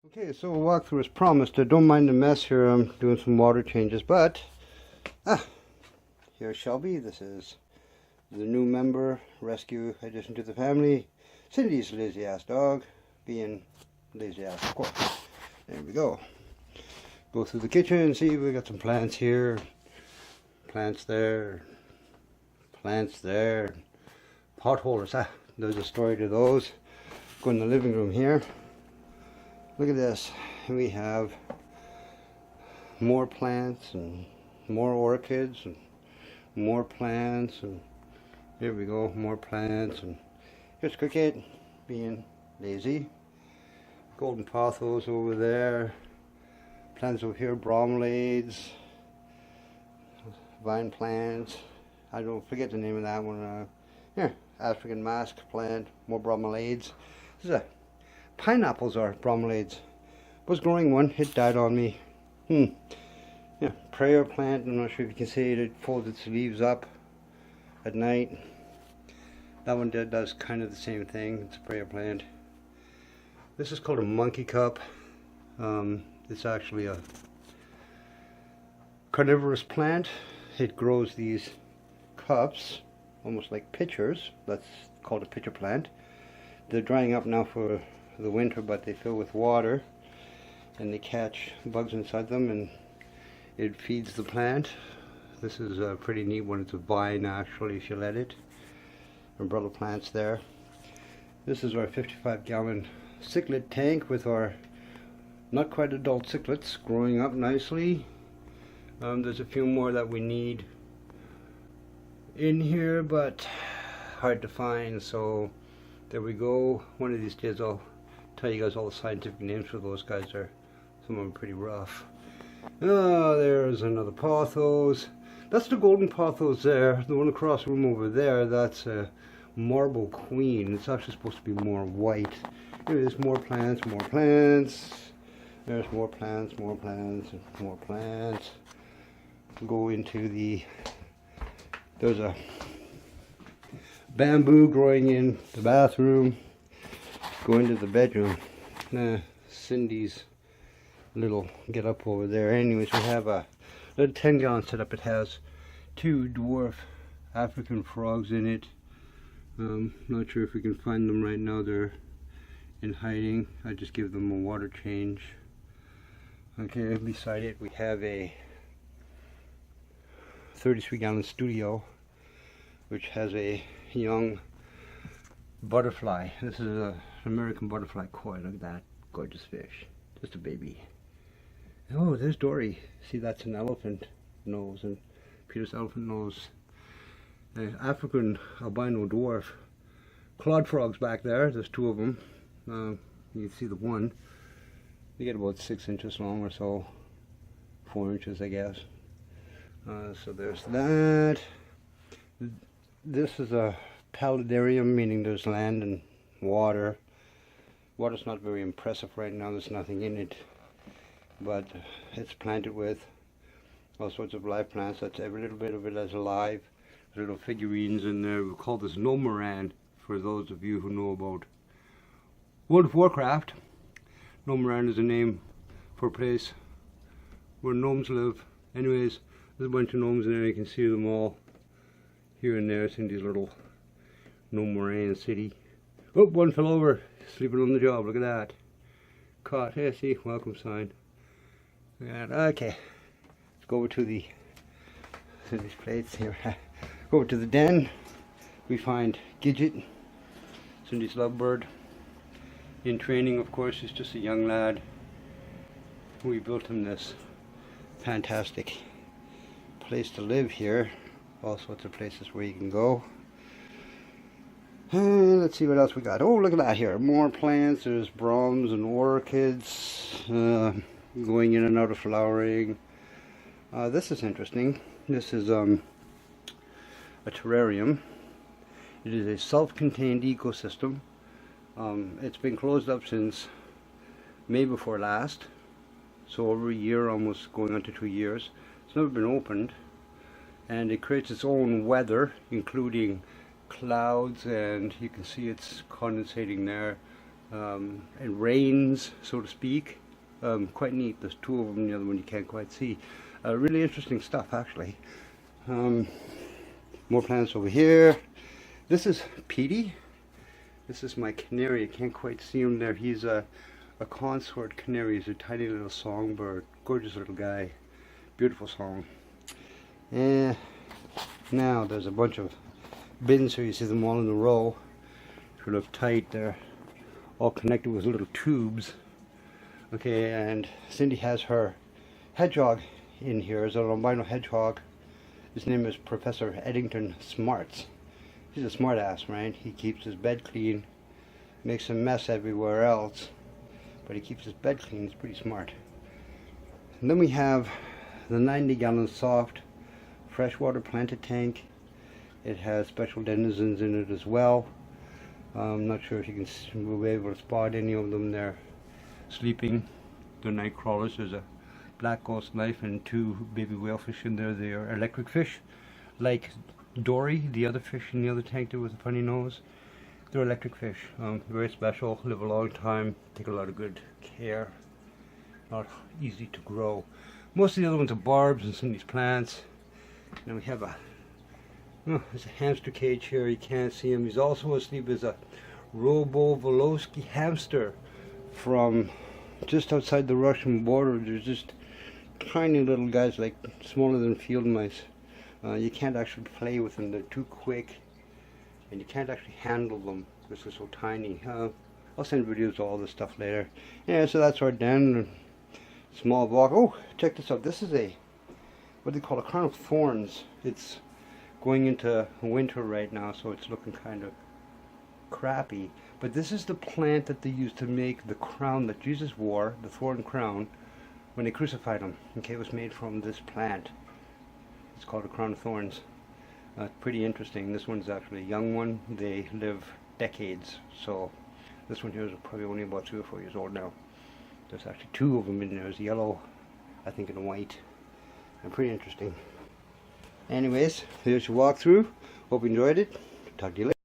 Okay, so a walkthrough is promised. I don't mind the mess here. I'm doing some water changes, but here's Shelby. This is the new member, rescue addition to the family. Cindy's lazy ass dog, being lazy ass, of course. There we go. Go through the kitchen and see we got some plants here, plants there, pot holders. There's a story to those. Go in the living room here. Look at this. We have more plants and more orchids and more plants, and here we go, more plants, and here's Cricket being lazy. Golden pothos over there. Plants over here, bromeliads, vine plants. I don't forget the name of that one. Here, African mask plant, more bromeliads. This is a pineapples are bromeliads. Was growing one, it died on me. Yeah, prayer plant. I'm not sure if you can see it. It folds its leaves up at night. That one does kind of the same thing. It's a prayer plant. This is called a monkey cup. It's actually a carnivorous plant. It grows these cups, almost like pitchers. That's called a pitcher plant. They're drying up now for the winter, but they fill with water and they catch bugs inside them and it feeds the plant. This is a pretty neat one. It's a vine actually, if you let it. Umbrella plants there. This is our 55-gallon cichlid tank with our not quite adult cichlids growing up nicely. There's a few more that we need in here, but hard to find, so there we go. One of these days I'll tell you guys all the scientific names for those guys. Some of them are pretty rough. Oh, there's another pothos. That's the golden pothos there. The one across the room over there, that's a marble queen. It's actually supposed to be more white. Here, there's more plants, more plants. There's more plants, more plants, more plants. Go into the, there's a bamboo growing in the bathroom. Go into the bedroom. Cindy's little get up over there. Anyways, we have a little 10-gallon setup. It has 2 dwarf African frogs in it. Not sure if we can find them right now. They're in hiding. I just give them a water change. Okay, beside it we have a 33-gallon studio which has a young butterfly. This is an American butterfly koi. Look at that gorgeous fish. Just a baby. Oh, there's Dory. See, that's an elephant nose, and Peter's elephant nose. African albino dwarf clod frogs back there. There's 2 of them. You can see the one. They get about 6 inches long or so. 4 inches, I guess. So there's that. This is a paludarium, meaning there's land and water. Water's not very impressive right now. There's nothing in it, but it's planted with all sorts of live plants. That's every little bit of it is alive. Little figurines in there. We call this Nomoran for those of you who know about World of Warcraft. Nomoran is a name for a place where gnomes live. Anyways, there's a bunch of gnomes in there. You can see them all here and there. It's in these little Nomoran city. Oh, one fell over, sleeping on the job. Look at that. Caught. Hey, see, welcome sign. Look at that. Okay, let's go over to these plates here. Go over to the den. We find Gidget, Cindy's lovebird. In training, of course. He's just a young lad. We built him this fantastic place to live here. All sorts of places where you can go. Let's see what else we got. Oh, look at that here. More plants. There's broms and orchids going in and out of flowering. This is interesting. This is a terrarium. It is a self-contained ecosystem. It's been closed up since May before last. So over a year, almost going on to 2 years. It's never been opened. And it creates its own weather, including clouds, and you can see it's condensating there. It rains, so to speak. Quite neat. There's two of them, the other one you can't quite see. Really interesting stuff, actually. More plants over here. This is Petey. This is my canary. I can't quite see him there. He's a consort canary. He's a tiny little songbird. Gorgeous little guy. Beautiful song. And now there's a bunch of bins here. You see them all in a row. If you look tight, they're all connected with little tubes. Okay, and Cindy has her hedgehog in here. It's an albino hedgehog. His name is Professor Eddington Smarts. He's a smart ass, right? He keeps his bed clean, makes a mess everywhere else, but he keeps his bed clean. He's pretty smart. And then we have the 90-gallon soft freshwater planted tank. It has special denizens in it as well. I'm not sure if you can, we'll be able to spot any of them there sleeping. They're night crawlers. There's a black ghost knife and two baby whalefish in there. They are electric fish, like Dory, the other fish in the other tank there with a funny nose. They're electric fish. Very special, live a long time, take a lot of good care, not easy to grow. Most of the other ones are barbs and some of these plants. And we have there's a hamster cage here. You can't see him. He's also asleep. As a Robovolosky hamster from just outside the Russian border. There's just tiny little guys, like smaller than field mice. You can't actually play with them. They're too quick, and you can't actually handle them because they're so tiny. I'll send videos of all this stuff later. Yeah, so that's our den. Small block. Oh, check this out. This is what they call a crown of thorns. It's going into winter right now, so it's looking kind of crappy. But this is the plant that they used to make the crown that Jesus wore, the thorn crown, when they crucified him. Okay, it was made from this plant. It's called a crown of thorns. Pretty interesting. This one's actually a young one. They live decades, so this one here is probably only about 3 or 4 years old now. There's actually two of them in there. There's yellow, I think, and white. And pretty interesting. Anyways, here's your walkthrough. Hope you enjoyed it. Talk to you later.